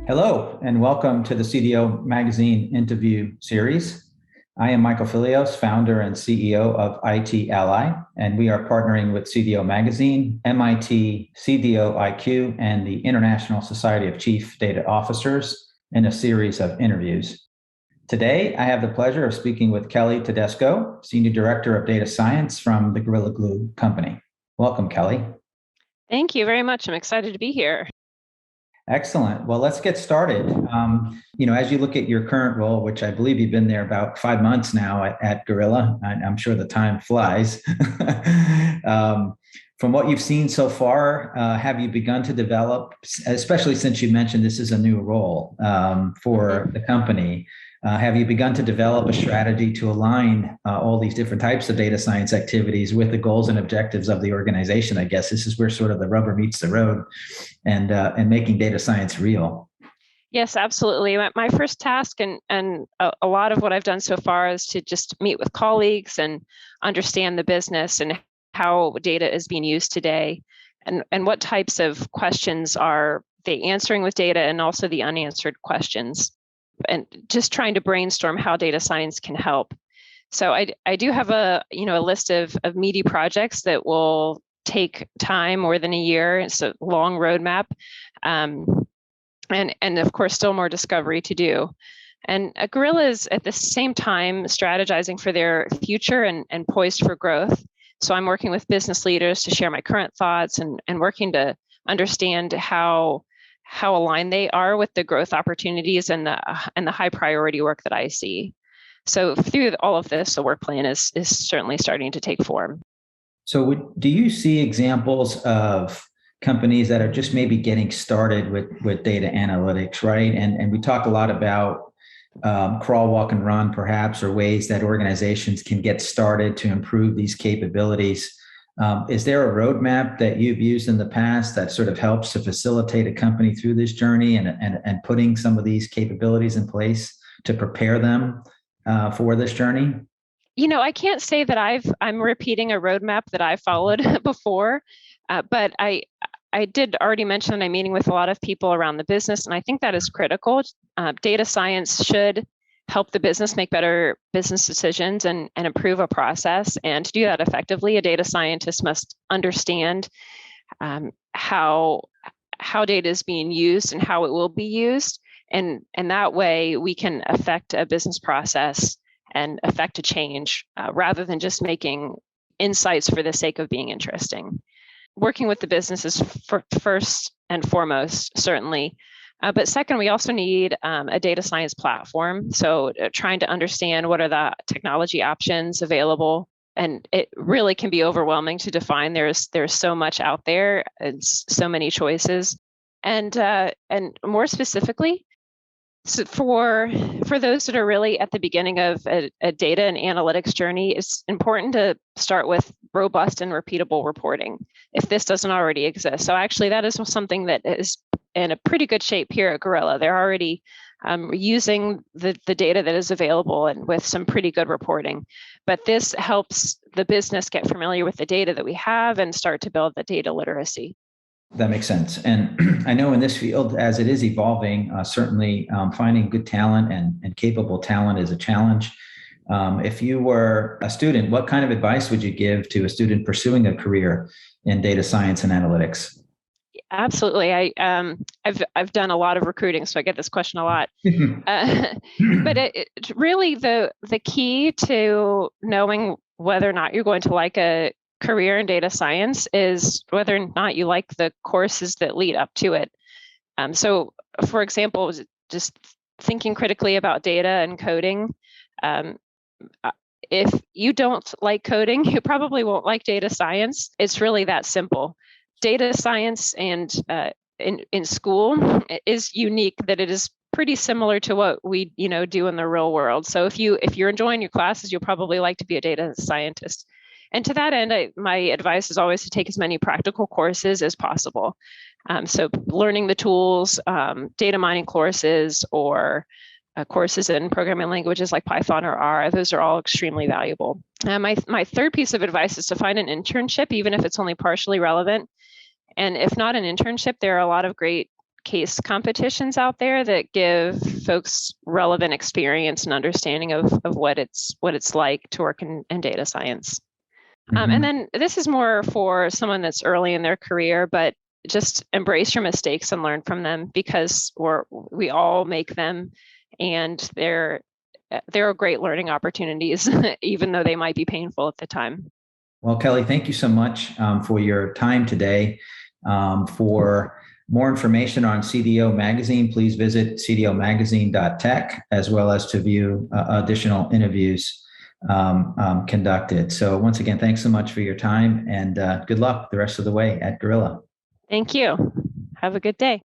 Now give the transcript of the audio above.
Hello, and welcome to the CDO Magazine interview series. I am Michael Fillios, founder and CEO of IT Ally, and we are partnering with CDO Magazine, MIT, CDO IQ, and the International Society of Chief Data Officers in a series of interviews. Today, I have the pleasure of speaking with Kelly TeDesco, Senior Director of Data Science from the Gorilla Glue Company. Welcome, Kelly. Thank you very much. I'm excited to be here. Excellent. Well, let's get started. As you look at your current role, which I believe you've been there about 5 months now at Gorilla, I'm sure the time flies. From what you've seen so far, have you begun to develop, especially since you mentioned this is a new role for the company, have you begun to develop a strategy to align all these different types of data science activities with the goals and objectives of the organization? I guess this is where sort of the rubber meets the road and making data science real. Yes, absolutely. My first task and a lot of what I've done so far is to just meet with colleagues and understand the business and how data is being used today and what types of questions are they answering with data and also the unanswered questions, and just trying to brainstorm how data science can help. So I do have a list of meaty projects that will take time, more than a year. It's a long roadmap, and of course still more discovery to do. And Gorilla is at the same time strategizing for their future and poised for growth. So I'm working with business leaders to share my current thoughts and working to understand how aligned they are with the growth opportunities and the high priority work that I see. So through all of this, the work plan is certainly starting to take form. So do you see examples of companies that are just maybe getting started with data analytics, right? And we talk a lot about crawl, walk, and run, perhaps, or ways that organizations can get started to improve these capabilities. Is there a roadmap that you've used in the past that sort of helps to facilitate a company through this journey and putting some of these capabilities in place to prepare them for this journey? I can't say that I'm repeating a roadmap that I followed before, but I did already mention that I'm meeting with a lot of people around the business, and I think that is critical. Data science should help the business make better business decisions and improve a process. And to do that effectively, a data scientist must understand how data is being used and how it will be used. And that way we can affect a business process and affect a change rather than just making insights for the sake of being interesting. Working with the business is first and foremost, certainly. But second, we also need a data science platform. So trying to understand what are the technology options available. And it really can be overwhelming to define. There's so much out there and so many choices. And more specifically, so for those that are really at the beginning of a data and analytics journey, it's important to start with robust and repeatable reporting if this doesn't already exist. So actually, that is something that is in a pretty good shape here at Gorilla. They're already using the data that is available and with some pretty good reporting. But this helps the business get familiar with the data that we have and start to build the data literacy. That makes sense. And I know in this field, as it is evolving, certainly finding good talent and capable talent is a challenge. If you were a student, what kind of advice would you give to a student pursuing a career in data science and analytics? Absolutely. I've done a lot of recruiting, so I get this question a lot. But it's really the key to knowing whether or not you're going to like a career in data science is whether or not you like the courses that lead up to it. So, for example, just thinking critically about data and coding. If you don't like coding, you probably won't like data science. It's really that simple. Data science and in school is unique that it is pretty similar to what we do in the real world. So if you're enjoying your classes, you'll probably like to be a data scientist. And to that end, my advice is always to take as many practical courses as possible. So learning the tools, data mining courses, or courses in programming languages like Python or R, those are all extremely valuable. My third piece of advice is to find an internship, even if it's only partially relevant. And if not an internship, there are a lot of great case competitions out there that give folks relevant experience and understanding of what it's like to work in data science. And then this is more for someone that's early in their career, but just embrace your mistakes and learn from them, because we all make them, and they're great learning opportunities, even though they might be painful at the time. Well, Kelly, thank you so much for your time today. For more information on CDO Magazine, please visit cdomagazine.tech, as well as to view additional interviews conducted. So once again, thanks so much for your time, and good luck the rest of the way at Gorilla. Thank you. Have a good day.